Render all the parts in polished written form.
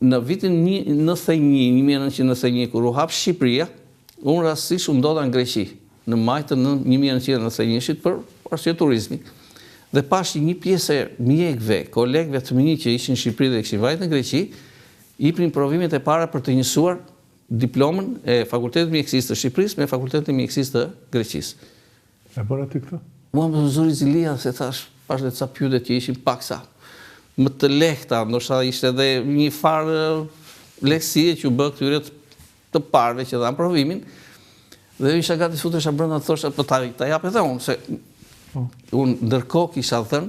në vitin 1991, kur u hap Shqipëria, unë rastësisht u ndodha në Greqi, në maj të 1991 për arsye turizmi. Dhe pash një pjesë e mjekëve, kolegëve të mi që ishin në Shqipëri dhe kishin vajt në Greqi, ipnin provimet e para për të njësuar diplomën e Fakultetit Mjekësisë të Shqipërisë me Fakultetin Mjekësisë të Greqisë. E bërë ti këtë? Mua më zuri zilia, se thash, pash dhe ca pyetje që ishin paksa më të lehta, ndoshta ishte edhe një farë lehtësie që u bë këtyre të parëve që dhanë provimin, dhe isha gati futesha brenda të thosha, po ta jap edhe unë, se unë ndërkohë kisha thënë,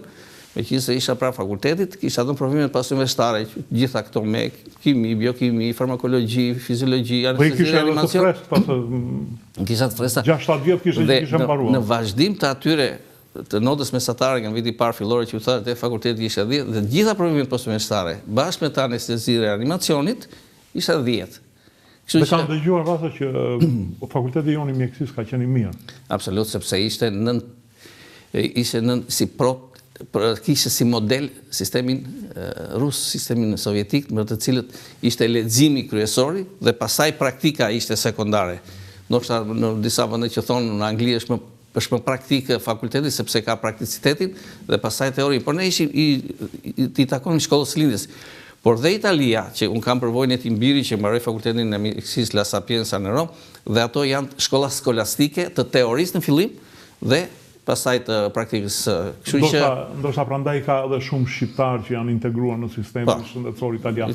meqenëse isha pranë fakultetit, kisha dhënë provimet pas universitare, gjitha këto me kimi, biokimi, farmakologji, fiziologji, anestezi, reanimacion. Kisha të fresta. 6-7 vjet kisha mbaruar. Në vazhdim të atyre të notës mesatare nga viti parë fillore që u thërë të fakultetit isha 10, dhe gjitha provimet post-universitare, bashkë me të anestezi reanimacionit, isha 10. Dhe kanë dëgjuar rrasa që fakulteti jonë i mjekësisë ka qenë i mirë. Absolut, sepse ishte kishte si model sistemin rus, sistemin sovjetik, me të cilët ishte leximi kryesori dhe pastaj praktika ishte sekondare. Ndoshta në disa vende që thonë në Angli është më praktikë fakulteti sepse ka prakticitetin dhe pastaj teori. Por ne ishim i takon shkollës lindjes. Por dhe Italia, që unë kam përvojën e Timbiri që mbaroi fakultetin e mjekësisë La Sapienza në Rom, dhe ato janë shkolla skolastike të teorisë në fillim dhe pastaj të praktikës. Ndoshta prandaj ka edhe shumë shqiptar që janë integruar në sistemin shëndetësor italian.